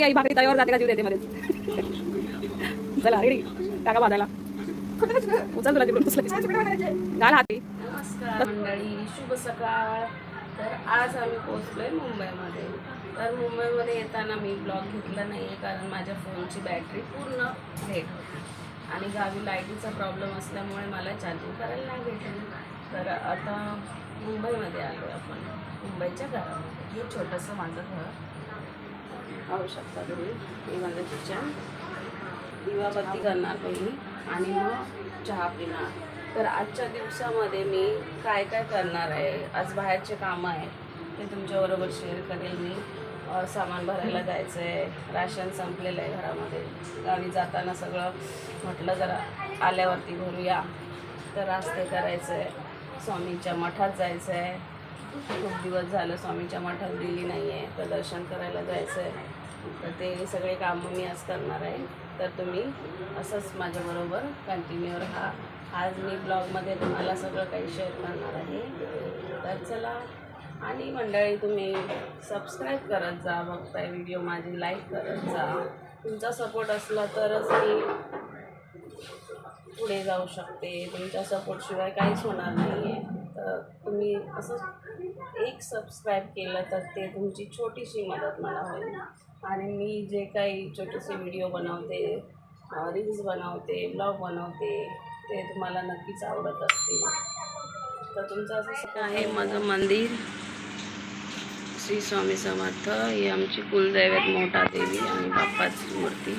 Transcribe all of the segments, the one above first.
आई भाकरी तयावर जाते का जीव देते मध्ये. चला रेडी टाका भाजायला. उचल तुला घाल हाती. नमस्कार मंडळी, शुभ सकाळ. तर आज आम्ही पोहोचलोय मुंबईमध्ये. तर मुंबईमध्ये येताना मी ब्लॉग घेतला नाही आहे कारण माझ्या फोनची बॅटरी पूर्ण डेड आणि गावी लाईटीचा प्रॉब्लेम असल्यामुळे मला चार्जिंग करायला नाही भेटली. तर आता मुंबईमध्ये आलो आहे आपण, मुंबईच्या घरामध्ये. हे छोटंसं माझं घर पाहू शकता तुम्ही. हे माझं किचन. दिवाबत्ती करणार पहिली आणि मग चहा पिणार. तर आजच्या दिवसामध्ये मी काय काय करणार आहे, आज बाहेरचे कामं आहेत ते तुमच्याबरोबर शेअर करेल मी. सामान भरायला जायचं आहे, राशन संपलेलं आहे घरामध्ये. गावी जाताना सगळं म्हटलं जरा आल्यावरती भरूया. तर आज ते करायचं आहे. स्वामींच्या मठात जायचं आहे. खूप दिवस झालं स्वामींच्या मठात गेली नाही आहे, तर दर्शन करायला जायचं आहे. तर ते सगळे कामं मी आज करणार आहे. तर तुम्ही असंच माझ्याबरोबर कंटिन्यू राहा. आज मी ब्लॉगमध्ये तुम्हाला सगळं काही शेअर करणार आहे. तर चला. आणि मंडळी तुम्ही सबस्क्राईब करत जा, बघताय व्हिडिओ माझी लाईक करत जा. तुमचा सपोर्ट असला तरच मी पुढे जाऊ शकते. तुमच्या सपोर्टशिवाय काहीच होणार नाही आहे. तर तुम्ही असं एक सबस्क्राईब केलं तर ते तुमची छोटीशी मदत मला होईल. आणि मी जे काही छोटेसे व्हिडिओ बनवते, रील्स बनवते, ब्लॉग बनवते, ते तुम्हाला नक्कीच आवडत असतील. तर तुमचं असं आहे माझं मंदिर श्री स्वामी समर्थ. ही आमची कुलदैवत मोठा देवी आणि बाप्पाची मूर्ती.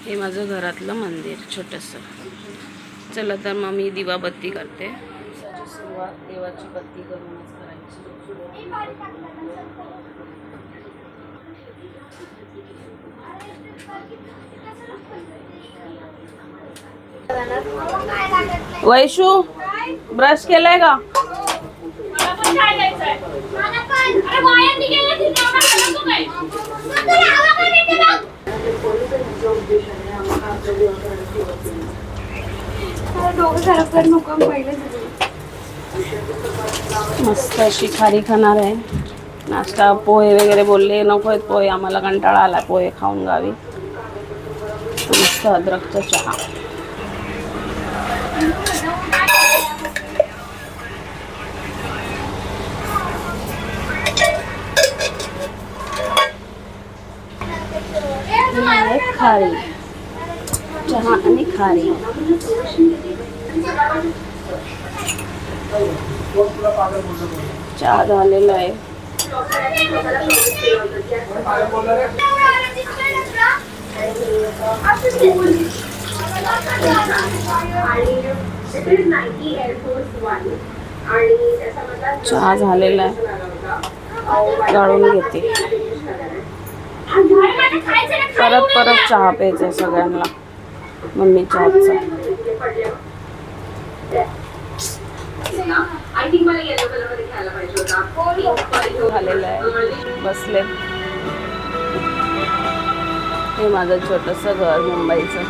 हे माझं घरातलं मंदिर छोटंसं. चला तर मग मी दिवाबत्ती करते. दिवसाची सुरुवात देवाची बत्ती करूनच करायची. वैशू ब्रश केलाय का? मस्त अशी खारी खाणार आहे. नाश्ता पोहे वगैरे बोलले नको आहेत पोहे, आम्हाला कंटाळा आला पोहे खाऊन गावी. मस्त अद्रकचा चहा. खारी चहा आणि खारी. चहा झालेला आहे. चहा झालेला आहे, गाळून घेते. परत चहा प्यायचा सगळ्यांना मम्मीच्या हातचा. झालेलं आहे. बसले. हे माझं छोटंसं घर मुंबईचं.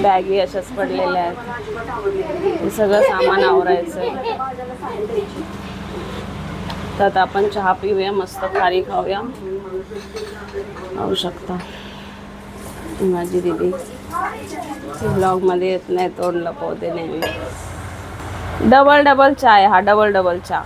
बॅगी अशाच पडलेल्या आहेत. हे सगळं सामान आवरायचं. तर आता आपण चहा पिऊया, मस्त खारी खाऊया. खाऊ शकता. माझी दीदी ब्लॉगमध्ये येत नाही, तोंड लपवते नेहमी. डबल चाय. हा डबल चहा.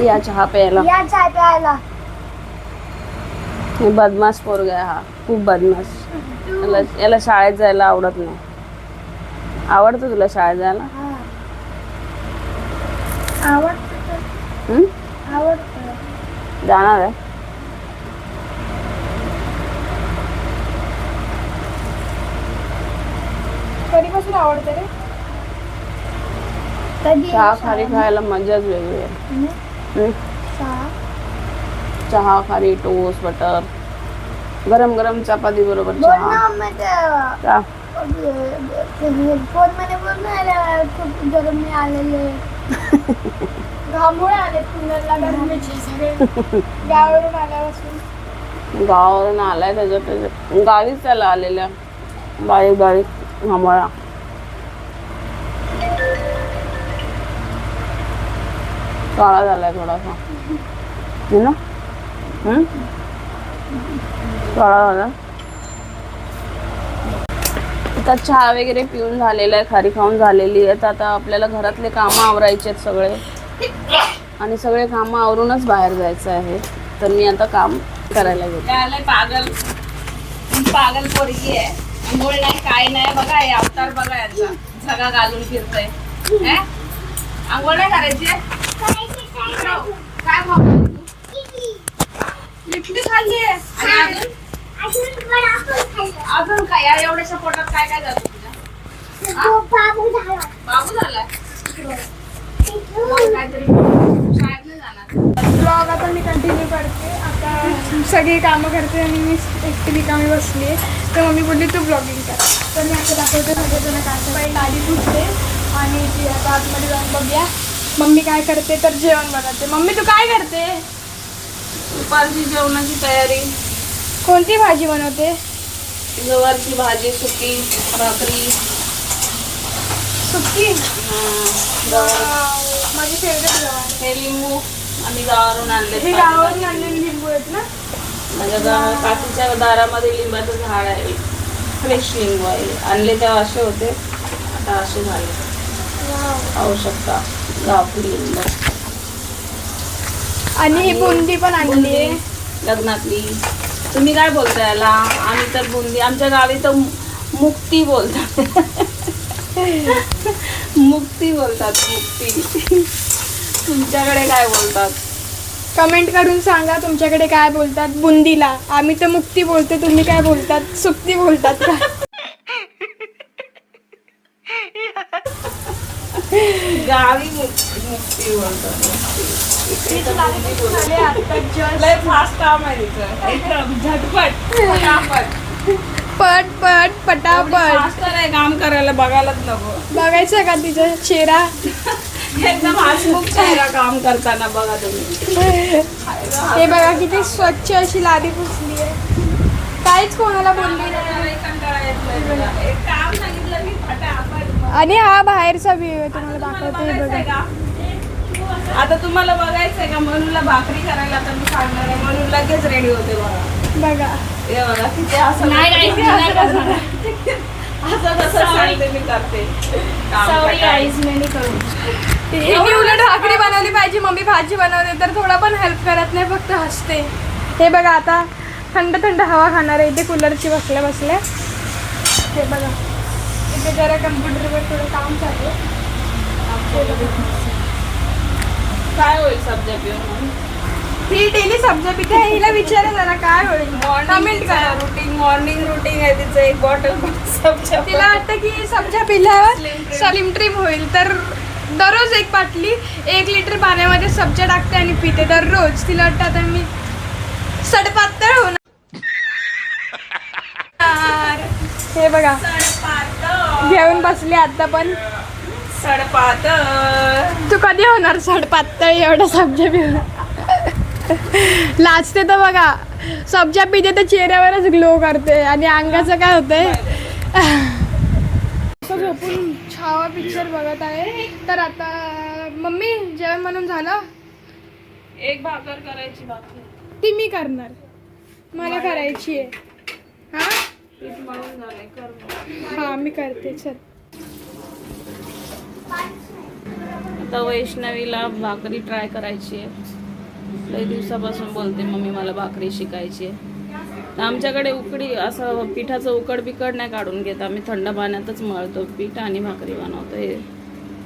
या चहा प्यायला. हे बदमाश पोरगा आहे हा, खूप बदमाश. याला शाळेत जायला आवडत नाही. आवडतं तुला शाळेत जायला? जाणार आहे. कधीपासून आवडते रे? चहा खारी खायला मजाच वेगळी आहे. चहा खारी, टोस्ट, बटर, गरम गरम चपाती बरोबर चहा. फोन मध्ये बोल ना, खूप गरम आलेले. घामोळे आले पुण्याला गरमीचे सगळे गावावरून आल्यापासून. गावावरून आलाय त्याच्यात गावीच त्याला आलेल्या बारीक बारीक घामोळा. काळा झालाय थोडासा है ना. काळा झाला. आता चहा वगैरे पिऊन झालेला आहे, खारी खाऊन झालेली आहे. आता आपल्याला घरातले कामं आवरायचे आहेत सगळे, आणि सगळे कामं आवरूनच बाहेर जायचं आहे. तर मी आता काम करायला गेले. पागल पागल पोरगी आहे, अंघोळ नाही काय नाही. बघा हे अवतार बघा याचा, झगा घालून फिरतय. अंघोळ नाही करायची काय भाव लिपटी खाल्ली आहे. अजून काय या एवढ्याशा पोटात काय काय जातं तुझ्या? बाबू झालाय. काहीतरी शाळेत नाही जाणार. ब्लॉग आता मी कंटिन्यू करते. आता सगळी कामं करते आणि मी एकटी रिकामी बसली आहे. तर मम्मी बोलली तू ब्लॉगिंग कर. तर मी आता दाखवते सगळेजण काय बाई गाडी पुसते आणि ती आता आतमध्ये जाऊन बघूया मम्मी काय करते. तर जेवण बनवते. मम्मी तू काय करते? दुपारची जेवणाची तयारी. कोणती भाजी बनवते? गवारची भाजी, सुकी भाकरी. सुकी? गवार. माझी फेवरेट गवार. हे लिंबू आम्ही गावावरून आणले. हे गावावरून आणलेले लिंबू आहेत ना. माझ्या काकीच्या दारामध्ये लिंबाचं झाड आहे. फ्रेश लिंबू आहे. आणले तेव्हा असे होते, आता असे झाले. खाऊ शकता गावठी लिंबू. आणि ही बुंदी पण आणली आहे लग्नातली. तुम्ही काय बोलता याला? आम्ही तर बुंदी, आमच्या गावी तर मुक्ती बोलतात. मुक्ती बोलतात, मुक्ती. तुमच्याकडे काय बोलतात? कमेंट करून सांगा तुमच्याकडे काय बोलतात बुंदीला. आम्ही तर मुक्ती बोलतो, तुम्ही काय बोलतात? सुक्ती बोलतात का? गावी मुक्ती बोलतात. लय फास्ट काम आहे तिचं, एकदम झटपट पटापट. पट पट पटापट. फास्ट आहे काम करायला, बघायलाच नको. बघायचं का तिचा चेहरा? एकदम हसमुख चेहरा काम करताना बघा तुम्ही. हे बघा किती स्वच्छ अशी लादी पुसली आहे. काहीच कोणाला बोलली नाही. कंटाळा येतोय. एक काम सांगितलं मी फटाफट. आणि हा बाहेरचा व्ह्यू आहे, तुम्हाला दाखवते. हे बघा आता तुम्हाला बघायचंय का मनूला भाकरी करायला? तर मी सांगणार आहे. मनू लगेच रेडी होते बघा. बघा हे बघा किती असं असं तसं सांगते मी करते. मी उलट भाकरी बनवली पाहिजे, मम्मी भाजी बनवते तर थोडा पण हेल्प करत नाही, फक्त हसते. हे बघा आता थंड थंड हवा खाणार आहे इथे कूलरची बसल्या बसल्या. हे बघा इथे जरा कम्प्युटरवर थोडं काम चालू आहे. काय होईल सब्जा पिऊन? ही डेली सब्जा पिते. हिला विचारा जरा काय होईल, कमेंट करा. रुटीन मॉर्निंग रुटीन आहे तिचं. एक बॉटल सब्जा. तिला वाटतं की सब्जा पिल्यावर स्लिम ट्रिम होईल, तर दररोज एक बाटली 1 लिटर पाण्यामध्ये सब्जा टाकते आणि पिते दररोज. तिला वाटतं आता मी सडपातळ होणार. हे बघा घेऊन बसली आता पण. सडपातळ. तू कधी होणार सडपातळ एवढा सब्जा पिऊन? लाजते तर बघा. सब्जा पिते तर चेहऱ्यावरच ग्लो करते आणि अंगाचं काय होतंय. झोपून छावा पिक्चर बघत आहे. तर आता मम्मी जेवण म्हणून झालं. एक भाकर करायची बाकी. ती मी करणार, मला करायची आहे. हा पीठ मळून झालंय, कर मग. हा मी करते. चल आता वैष्णवीला भाकरी ट्राय करायची आहे. लई दिवसापासून बोलते मम्मी मला भाकरी शिकायची आहे. आमच्याकडे उकडी असं पिठाचं उकड बिकड नाही काढून घेत. आम्ही थंड पाण्यातच मळतो पीठ आणि भाकरी बनवतो.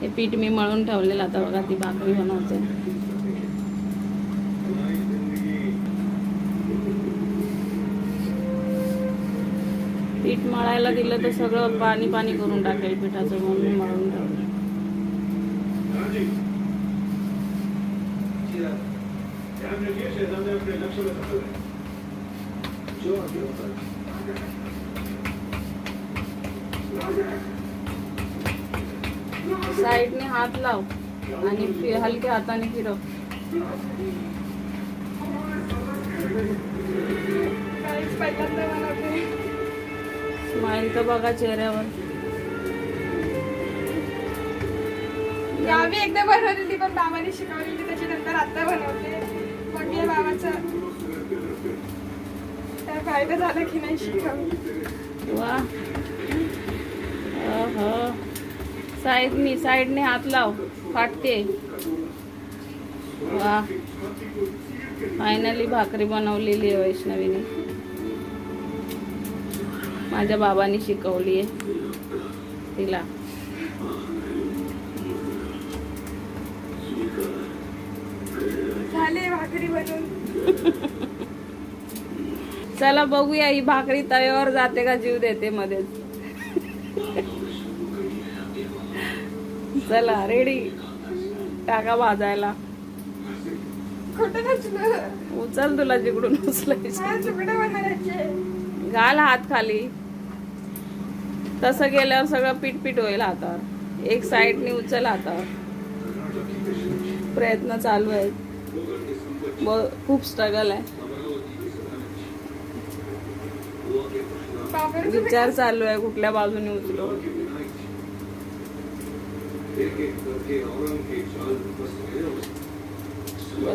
हे पीठ मी मळून ठेवलेलं. आता बघा ती भाकरी बनवते. पीठ मळायला दिलं तर सगळं पाणी पाणी करून टाकेल पिठाचं, म्हणून मळून ठेवलं. साईडने हात लाव. आणि हलक्या हाताने फिरव. काहीच पहिल्यांदा बनवते. स्माईल तर बघा चेहऱ्यावर. गावी एकदा बनवलेली पण बाबांनी शिकवलेली, त्याच्यानंतर आता बनवते. मग या बाबाचा काय फायदा झाला की नाही शिकवली. वा. साईडने हात लाव, फाटते. वा. फायनली भाकरी बनवलेली आहे वैष्णवीने. माझ्या बाबांनी शिकवली आहे तिला. झाले भाकरी बनवून. चला बघूया ही भाकरी तव्यावर जाते का जीव देते मध्येच. चला रेडी. टाका भाजायला. कुठं नसलं उचल, तुला जिकडून उचलायचं. हा तुकडे बनवायचे. घाल हात खाली. तसं गेल्यावर सगळं पीठ होईल हातावर. एक साईडने उचल हातावर. प्रयत्न चालू आहेत. खूप स्ट्रगल आहे. विचार चालू आहे कुठल्या बाजूने उचलो.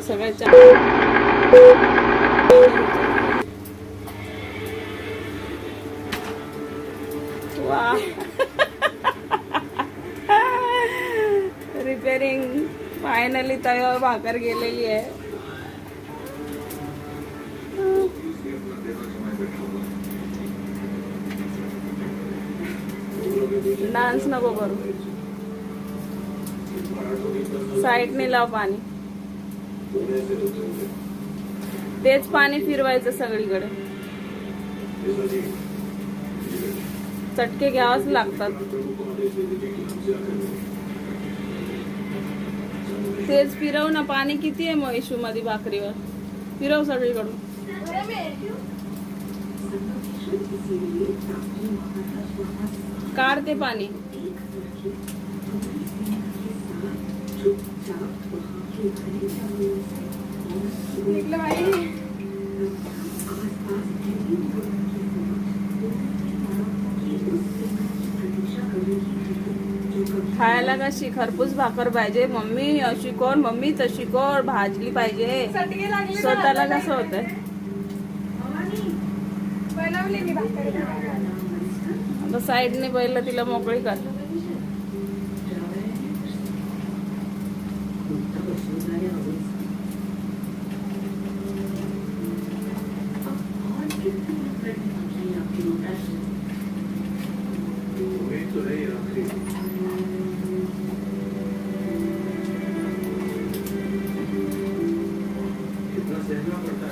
सगळ्याच्या वा. रिपेरिंग फायनली तव्यावर भाकर गेलेली आहे. डान्स नको करू. साईडने लाव पाणी. तेच पाणी फिरवायचं सगळीकडे. चटके घ्यावंच लागतात. तेच फिरव ना. पाणी किती आहे मग इशू मध्ये भाकरीवर. फिरव सगळीकडून. काढते पाणी. निघलं बाई. खायला कशी खरपूस भाकर पाहिजे. मम्मी अशी कोर, मम्मी तशी कोर, भाजली पाहिजे. चटके लागले ना स्वतःला हाताला. कसं होतंय. बनवली मी भाकरी. आता साईडने पहिलं तिला मोकळी कर.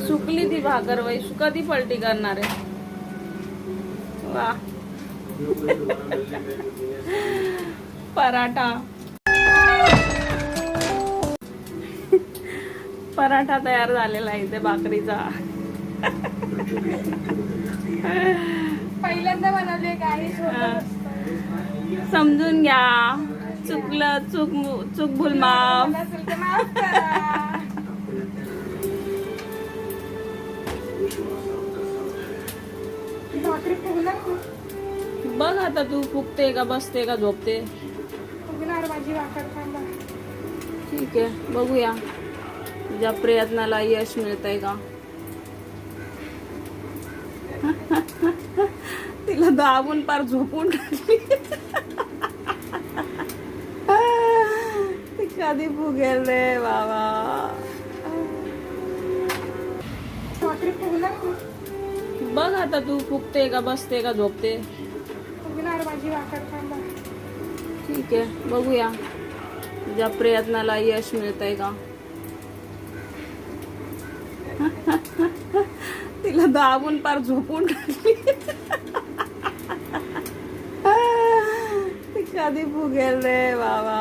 सुकली ती भाकर. वैशू कधी पलटी करणार आहे. वा. पराठा. पराठा तयार झालेला आहे इथे भाकरीचा. पहिल्यांदा बनवले. काही समजून घ्या. चुकलं, चूक भूल माफ. माफ करा. भाकरी फुगणार. बघ आता तू फुगते का, बसते का, झोपते. फुगणार माझी भाकर. थांबा. ठीक आहे, बघूया तुझ्या प्रयत्नाला यश मिळतंय का. तिला दाबून पार झोपून टाकली. ती कधी फुगेल रे बाबा. भाकरी फुगणार. बघ आता तू फुगते का, बसते का, झोपते. फुगणार माझी भाकर. थांबा. ठीक आहे, बघूया तुझ्या प्रयत्नाला यश मिळतंय का. तिला दाबून पार झोपून टाकली. ती कधी फुगेल रे बाबा.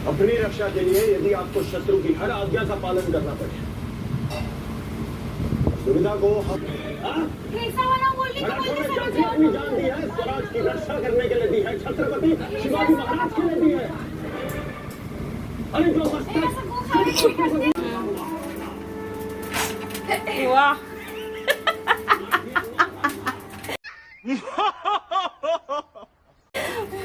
अपनी रक्षा के लिए यदि आपको शत्रु की हर आज्ञा का पालन करना पड़े, दुविधा को हम कैसा बना बोल मराठों ने जब भी अपनी जान दी है स्वराज की रक्षा करने के लिए दी है, छत्रपति शिवाजी महाराज के लिए दी है। अरे जो मस्तक वा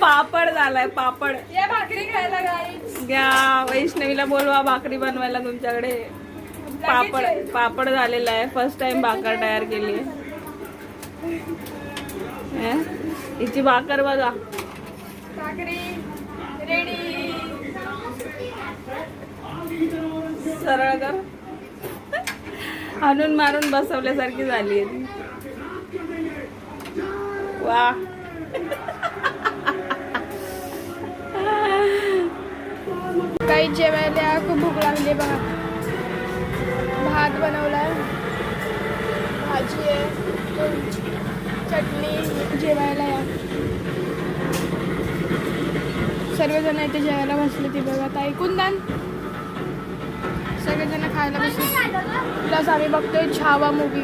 पापड झालाय पापड. या भाकरी खायला गाईस. घ्या वैष्णवीला बोलवा भाकरी बनवायला तुमच्याकडे. पापड झालेला आहे. फर्स्ट टाइम भाकर तयार केली आहे. हिची भाकर बघा. भाकरी रेडी. सरळ कर. हाणून मारून बसवल्यासारखी झाली आहे. वा काही जेवायला खूप भूक लागली बघा. भात बनवलाय, भाजी आहे, चटणी. जेवायला या सर्वजण इथे जेवायला बसले. ती बघा ताई कुंदन सगळेजण खायला बसले. प्लस आम्ही बघतोय छावा मूवी.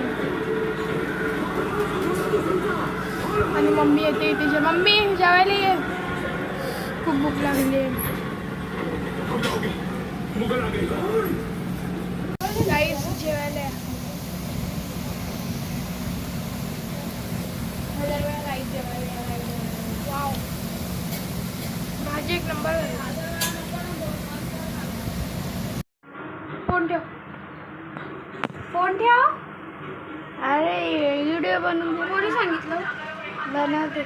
आणि मम्मी येते तिच्या. मम्मी जेवायला ये, खूप भूक लागली आहे. गाईस जेवायला या. वाव भाजी एक नंबर. फोन ठेव, फोन ठेव. अरे व्हिडिओ बनवून दे. कोणी सांगितलं? बनवते.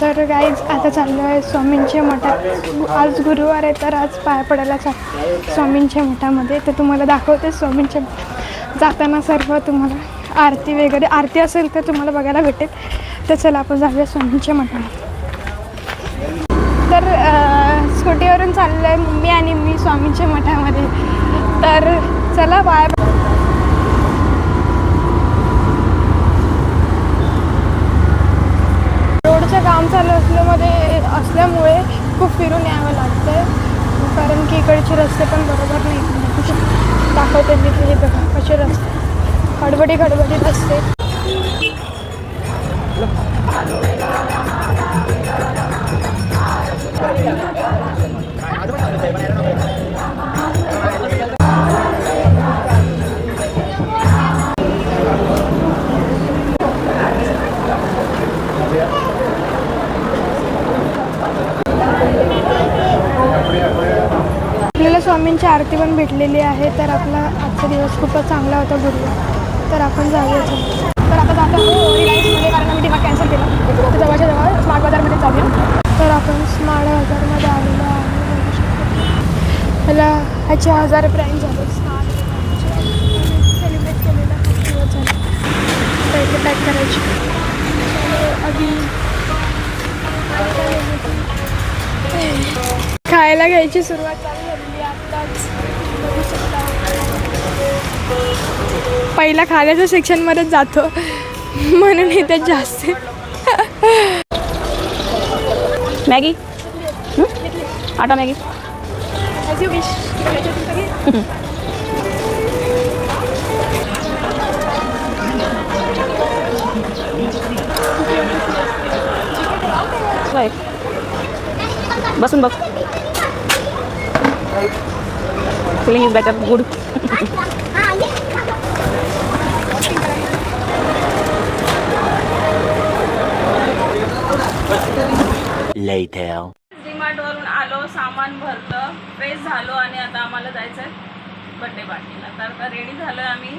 तर गाईज आता चाललो आहे स्वामींच्या मठात. आज गुरुवार आहे तर आज पाया पडायला स्वामींच्या मठामध्ये. तर तुम्हाला दाखवते स्वामींच्या जाताना सर्व तुम्हाला आरती वगैरे. आरती असेल तर तुम्हाला बघायला भेटेल. तर चला आपण जाऊया स्वामींच्या मठात. तर स्कूटीवरून चाललो आहे मम्मी आणि मी स्वामींच्या मठामध्ये. तर चला पाया. रोडचं काम चालू असल्यामुळे खूप फिरून यावं लागतं. कारण की इकडचे रस्ते पण बरोबर नाही. दाखवते मी ते बघा कसे रस्ते गडबडीत असते. आपल्याला स्वामींची आरती पण भेटलेली आहे. तर आपला आजचा दिवस खूपच चांगला होता गुरुवार. तर आपण जाऊया. तर आता जातो रिलायन्समध्ये कारण आम्ही डिमार्ट कॅन्सल केलं. तर जवळच्या जवळ स्मार्ट बाजारमध्ये जाऊया. तर आपण स्मार्ट बाजारमध्ये आलेलो आहे. मला ह्याचे 1000 प्राईज झाले. सेलिब्रेट केलेला खूप दिवस झाले. तर इथे पॅक करायची. आधी खायला घ्यायची सुरुवात चालू झालेली आत्ताच. बघू शकता. पहिला खाण्याच्या सेक्शनमध्येच जातो म्हणून इथे जास्त. मॅगी आटा मॅगी. बसून बघ. Filling is better. Good. Later. DMart वरून आलो, सामान भरलं, फ्रेश झालो आणि आता आम्हाला जायचं आहे बर्थडे पार्टीला. तर आता रेडी झालोय आम्ही.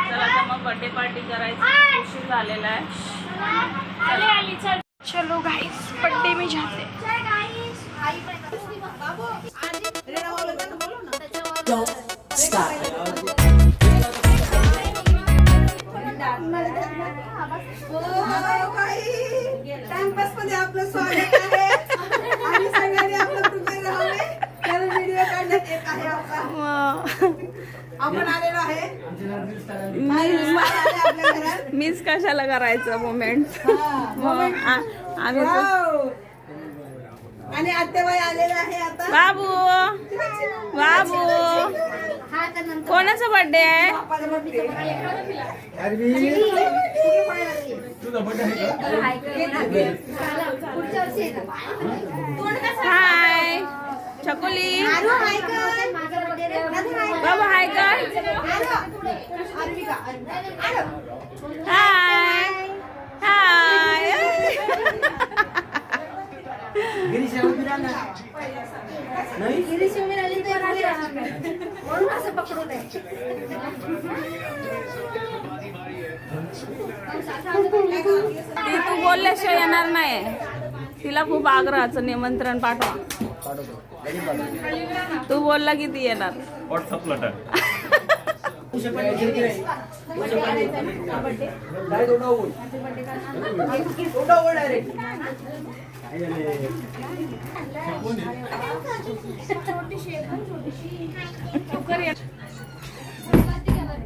चला आता मग बर्थडे पार्टी करायची. उशीर झालेला आहे. चलो गाइस बर्थडे में जाते. टाइमपास मध्ये आपलं आपण आलेलो आहे मिस कशाला करायचं मोमेंट आम्ही आणि आत्याबाई आलेला आहे आता. बाबू बाबू कोणाचा बर्थडे आहे? हाय छकुली बाबू हाय कर. हाय हाय ती तू बोलल्याशिवाय येणार नाही. तिला खूप आग्रहाचं निमंत्रण पाठवा. तू बोलला की ती येणार. व्हॉट्सअपला टाक.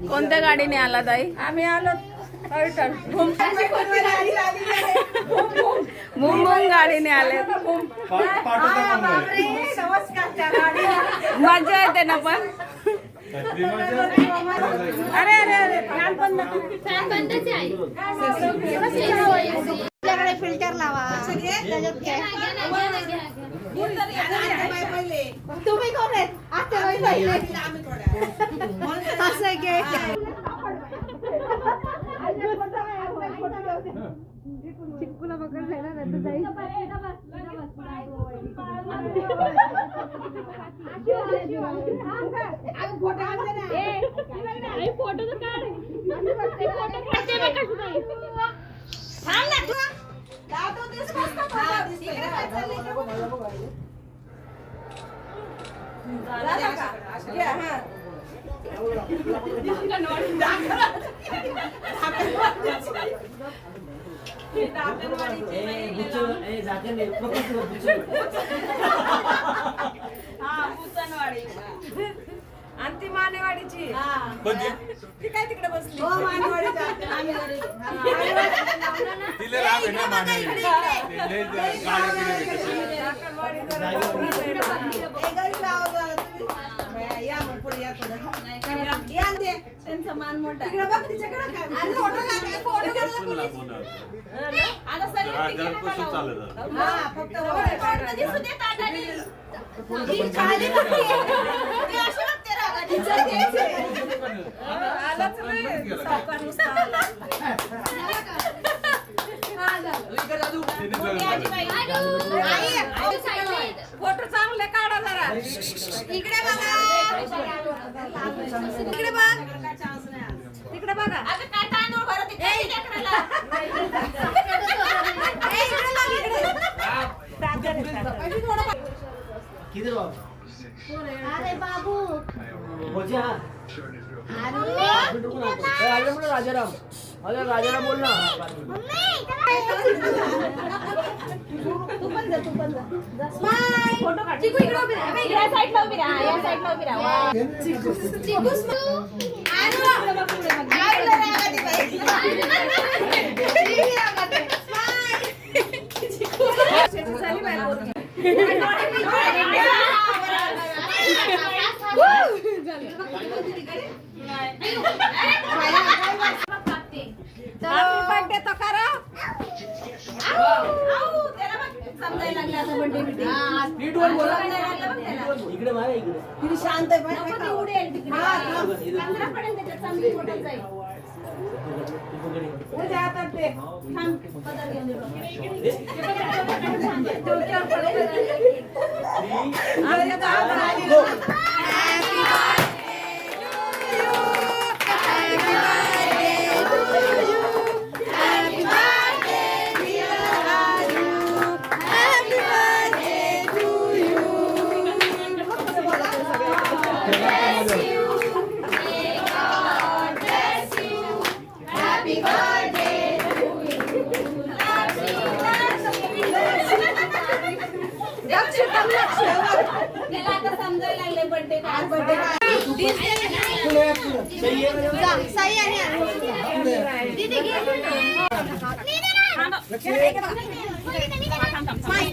कोणत्या गाडीने आला ताई? आम्ही आलो मुंबई गाडीने आले. मजा येते ना पण. अरे अरे अरे आपल्याकडे फिल्टर लावा. तुम्ही कोण आहेत? असं आहे की चिक्कूला पकडलंय ना त्याचं जाईल. फोटो तर काढ. आणि ती मानेवाडीची ती काय तिकडे बसली. त्यांचा मान मोठा. फोटो चांगले काढा जरा. इकडे बघा इकडे बघ तिकडे बघा. काय तांदूळ भरत अरे बाबू राजाराम. अरे राजाराम बोल ना. तू पण जा फोटो काढ. चिकू इकडे उभी राहा. या साईडला उभी राहा. या साईडला उभी राहा. चिकू बर्थडे तो करा. इकडे मारा इकडे. किती शांत आहे. त्याला आता समजायला लागले बर्थडे साई आणि दीदी घे. थांब.